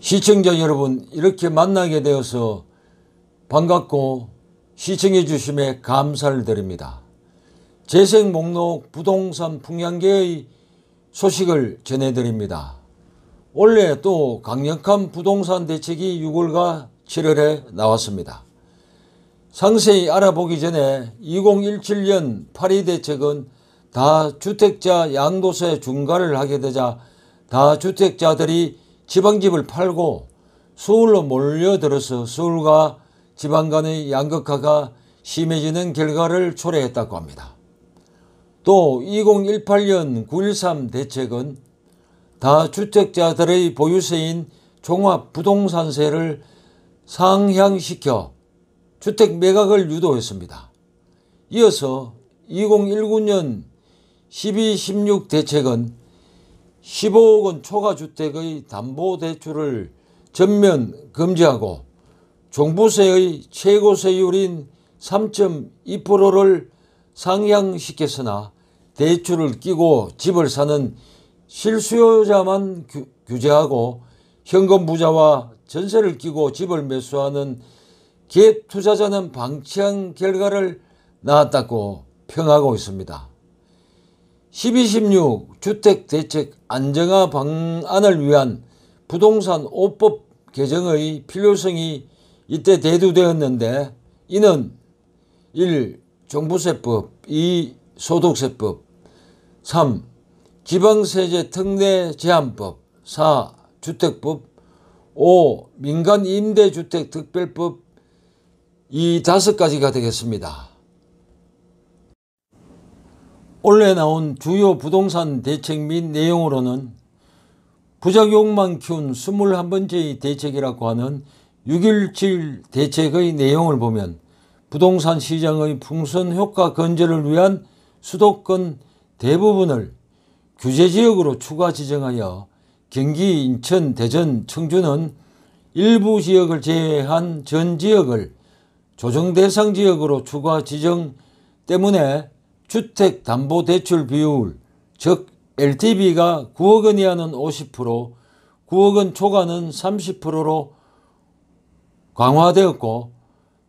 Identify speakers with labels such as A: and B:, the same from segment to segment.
A: 시청자 여러분, 이렇게 만나게 되어서 반갑고 시청해 주심에 감사를 드립니다. 재생 목록 부동산 풍량계의 소식을 전해드립니다. 올해 또 강력한 부동산 대책이 6월과 7월에 나왔습니다. 상세히 알아보기 전에 2017년 8.2 대책은 다주택자 양도세 중과를 하게 되자 다주택자들이 지방집을 팔고 서울로 몰려들어서 서울과 지방 간의 양극화가 심해지는 결과를 초래했다고 합니다. 또 2018년 9.13 대책은 다주택자들의 보유세인 종합부동산세를 상향시켜 주택 매각을 유도했습니다. 이어서 2019년 12.16 대책은 15억 원 초과 주택의 담보대출을 전면 금지하고 종부세의 최고세율인 3.2%를 상향시켰으나 대출을 끼고 집을 사는 실수요자만 규제하고 현금 부자와 전세를 끼고 집을 매수하는 갭 투자자는 방치한 결과를 낳았다고 평하고 있습니다. 12.16 주택대책 안정화 방안을 위한 부동산 5법 개정의 필요성이 이때 대두되었는데, 이는 1. 종부세법, 2. 소득세법, 3. 지방세제 특례 제한법, 4. 주택법, 5. 민간임대주택 특별법, 이 5가지가 되겠습니다. 올해 나온 주요 부동산 대책 및 내용으로는 부작용만 키운 21번째의 대책이라고 하는 6.17 대책의 내용을 보면 부동산 시장의 풍선 효과 건전을 위한 수도권 대부분을 규제지역으로 추가 지정하여 경기, 인천, 대전, 청주는 일부 지역을 제외한 전 지역을 조정대상 지역으로 추가 지정 때문에 주택담보대출 비율, 즉 LTV가 9억 원 이하는 50%, 9억 원 초과는 30%로 강화되었고,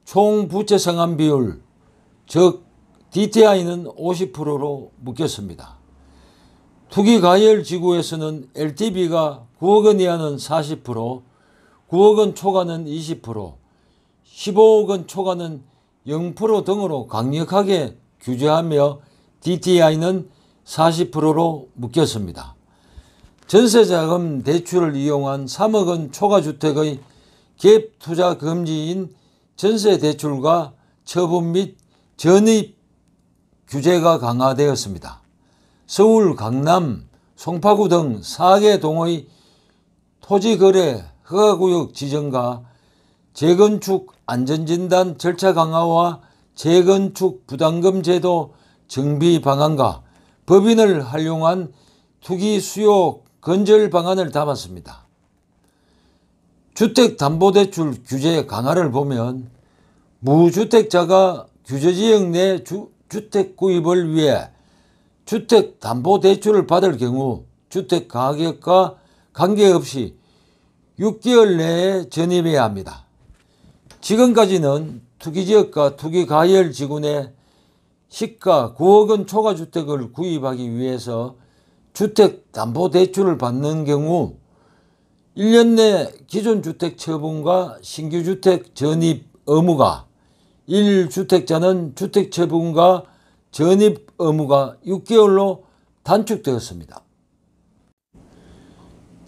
A: 총 부채 상환 비율, 즉 DTI는 50%로 묶였습니다. 투기과열지구에서는 LTV가 9억 원 이하는 40%, 9억 원 초과는 20%, 15억 원 초과는 0% 등으로 강력하게 규제하며 DTI는 40%로 묶였습니다. 전세자금 대출을 이용한 3억 원 초과주택의 갭 투자 금지인 전세대출과 처분 및 전입 규제가 강화되었습니다. 서울, 강남, 송파구 등 4개 동의 토지거래 허가구역 지정과 재건축 안전진단 절차 강화와 재건축 부담금 제도 정비 방안과 법인을 활용한 투기 수요 건절 방안을 담았습니다. 주택담보대출 규제 강화를 보면 무주택자가 규제지역 내 주택 구입을 위해 주택담보대출을 받을 경우 주택가격과 관계없이 6개월 내에 전입해야 합니다. 지금까지는 투기지역과 투기과열지구 내 시가 9억 원 초과주택을 구입하기 위해서 주택담보대출을 받는 경우 1년 내 기존 주택 처분과 신규 주택 전입 의무가, 1주택자는 주택 처분과 전입 의무가 6개월로 단축되었습니다.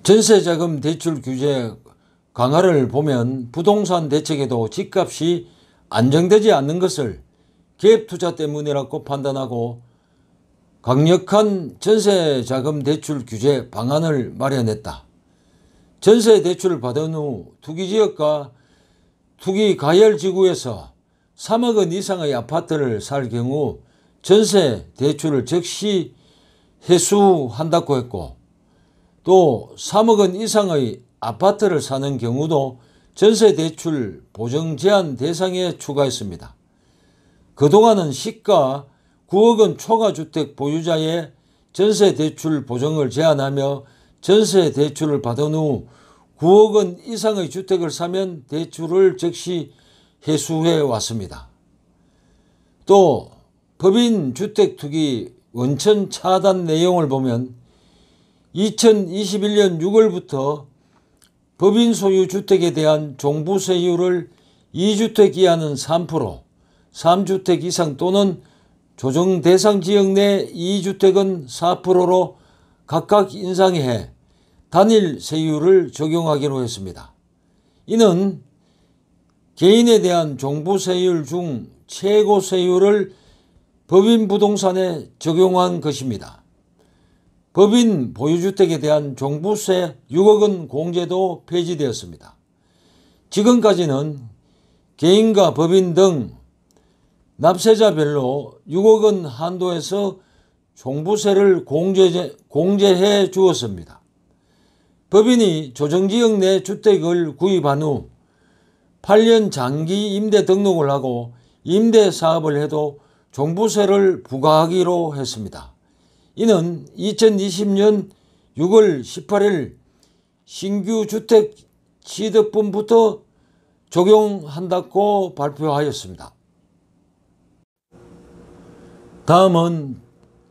A: 전세자금 대출 규제 강화를 보면 부동산 대책에도 집값이 안정되지 않는 것을 갭 투자 때문이라고 판단하고 강력한 전세자금 대출 규제 방안을 마련했다. 전세 대출을 받은 후 투기지역과 투기과열지구에서 3억 원 이상의 아파트를 살 경우 전세 대출을 즉시 회수한다고 했고, 또 3억 원 이상의 아파트를 사는 경우도 전세대출 보정 제한 대상에 추가했습니다. 그동안은 시가 9억 원 초과주택 보유자의 전세대출 보정을 제한하며 전세대출을 받은 후 9억 원 이상의 주택을 사면 대출을 즉시 회수해 왔습니다. 또 법인 주택투기 원천 차단 내용을 보면 2021년 6월부터 법인 소유 주택에 대한 종부세율을 2주택 이하는 3%, 3주택 이상 또는 조정 대상 지역 내 2주택은 4%로 각각 인상해 단일 세율을 적용하기로 했습니다. 이는 개인에 대한 종부세율 중 최고 세율을 법인 부동산에 적용한 것입니다. 법인 보유주택에 대한 종부세 6억 원 공제도 폐지되었습니다. 지금까지는 개인과 법인 등 납세자별로 6억 원 한도에서 종부세를 공제해 주었습니다. 법인이 조정지역 내 주택을 구입한 후 8년 장기 임대 등록을 하고 임대 사업을 해도 종부세를 부과하기로 했습니다. 이는 2020년 6월 18일 신규 주택 취득분부터 적용한다고 발표하였습니다. 다음은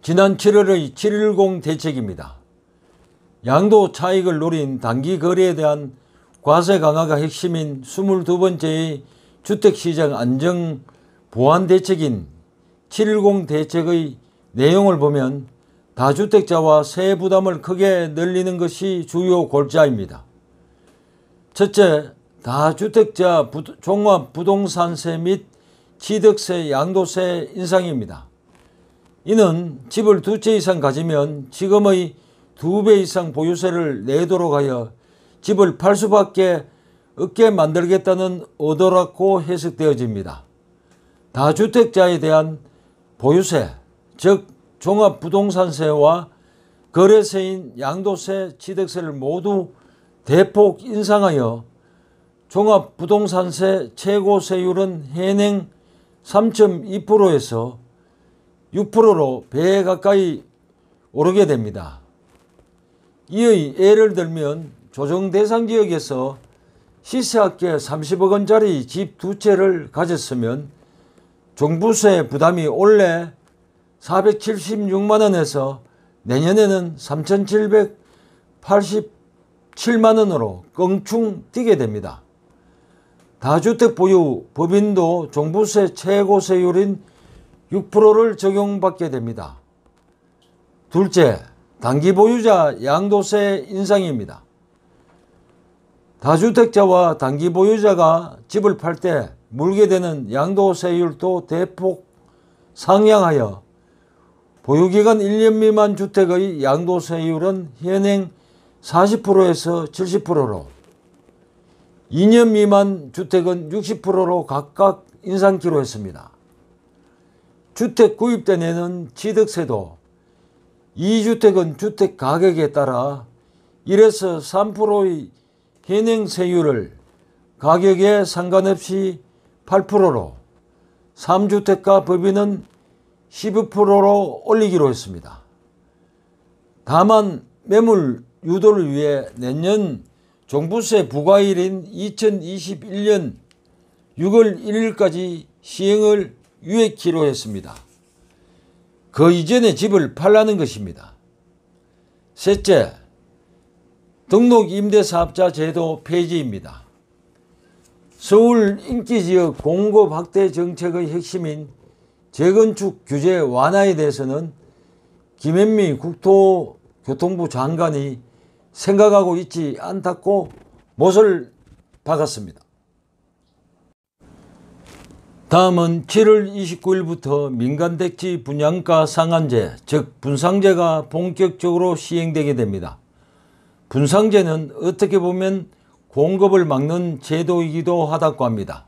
A: 지난 7월의 7.10 대책입니다. 양도 차익을 노린 단기 거래에 대한 과세 강화가 핵심인 22번째의 주택시장 안정 보완 대책인 7.10 대책의 내용을 보면 다주택자와 세 부담을 크게 늘리는 것이 주요 골자입니다. 첫째, 다주택자 종합부동산세 및 취득세, 양도세 인상입니다. 이는 집을 2채 이상 가지면 지금의 2배 이상 보유세를 내도록 하여 집을 팔 수밖에 없게 만들겠다는 의도라고 해석되어집니다. 다주택자에 대한 보유세, 즉 종합부동산세와 거래세인 양도세, 취득세를 모두 대폭 인상하여 종합부동산세 최고세율은 현행 3.2%에서 6%로 배 가까이 오르게 됩니다. 이의 예를 들면 조정 대상 지역에서 시세합계 30억 원짜리 집 2채를 가졌으면 종부세 부담이 올해 476만 원에서 내년에는 3,787만 원으로 껑충 뛰게 됩니다. 다주택 보유 법인도 종부세 최고세율인 6%를 적용받게 됩니다. 둘째, 단기 보유자 양도세 인상입니다. 다주택자와 단기 보유자가 집을 팔 때 물게 되는 양도세율도 대폭 상향하여 보유기간 1년 미만 주택의 양도세율은 현행 40%에서 70%로 2년 미만 주택은 60%로 각각 인상키로 했습니다. 주택 구입 때 내는 취득세도 2주택은 주택 가격에 따라 1에서 3%의 현행 세율을 가격에 상관없이 8%로 3주택가 법인은 12%로 올리기로 했습니다. 다만 매물 유도를 위해 내년 종부세 부과일인 2021년 6월 1일까지 시행을 유예키로 했습니다. 그 이전에 집을 팔라는 것입니다. 셋째, 등록 임대사업자 제도 폐지입니다. 서울 인기지역 공급 확대 정책의 핵심인 재건축 규제 완화에 대해서는 김현미 국토교통부 장관이 생각하고 있지 않다고 못을 박았습니다. 다음은 7월 29일부터 민간택지 분양가 상한제, 즉 분상제가 본격적으로 시행되게 됩니다. 분상제는 어떻게 보면 공급을 막는 제도이기도 하다고 합니다.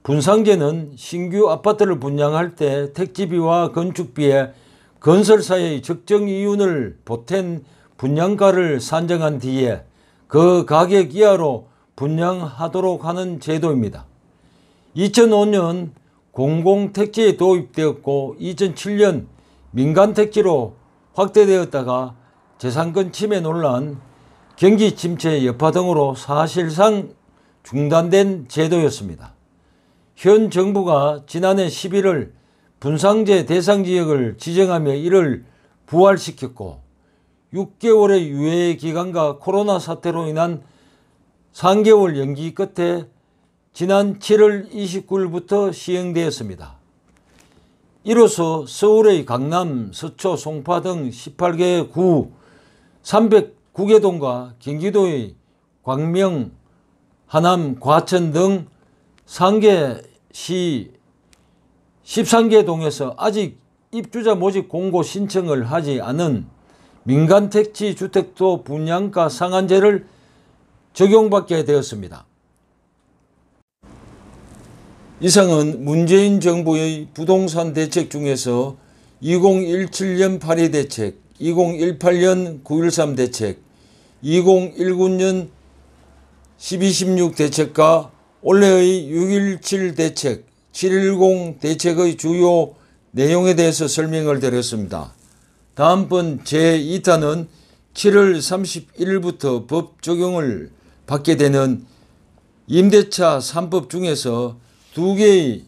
A: 분상제는 신규 아파트를 분양할 때 택지비와 건축비에 건설사의 적정 이윤을 보탠 분양가를 산정한 뒤에 그 가격 이하로 분양하도록 하는 제도입니다. 2005년 공공택지에 도입되었고 2007년 민간택지로 확대되었다가 재산권 침해 논란, 경기 침체 여파 등으로 사실상 중단된 제도였습니다. 현 정부가 지난해 11월 분상제 대상 지역을 지정하며 이를 부활시켰고 6개월의 유예 기간과 코로나 사태로 인한 3개월 연기 끝에 지난 7월 29일부터 시행되었습니다. 이로써 서울의 강남, 서초, 송파 등 18개 구 309개 동과 경기도의 광명, 하남, 과천 등 상계 시 13개 동에서 아직 입주자 모집 공고 신청을 하지 않은 민간택지 주택도 분양가 상한제를 적용받게 되었습니다. 이상은 문재인 정부의 부동산 대책 중에서 2017년 8.2 대책, 2018년 9.13 대책, 2019년 12.16 대책과 올해의 6.17 대책, 7.10 대책의 주요 내용에 대해서 설명을 드렸습니다. 다음번 제2탄은 7월 31일부터 법 적용을 받게 되는 임대차 3법 중에서 2개의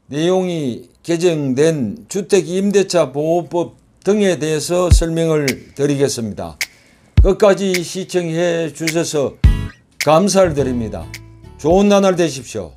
A: 내용이 개정된 주택임대차 보호법 등에 대해서 설명을 드리겠습니다. 끝까지 시청해 주셔서 감사를 드립니다. 좋은 나날 되십시오.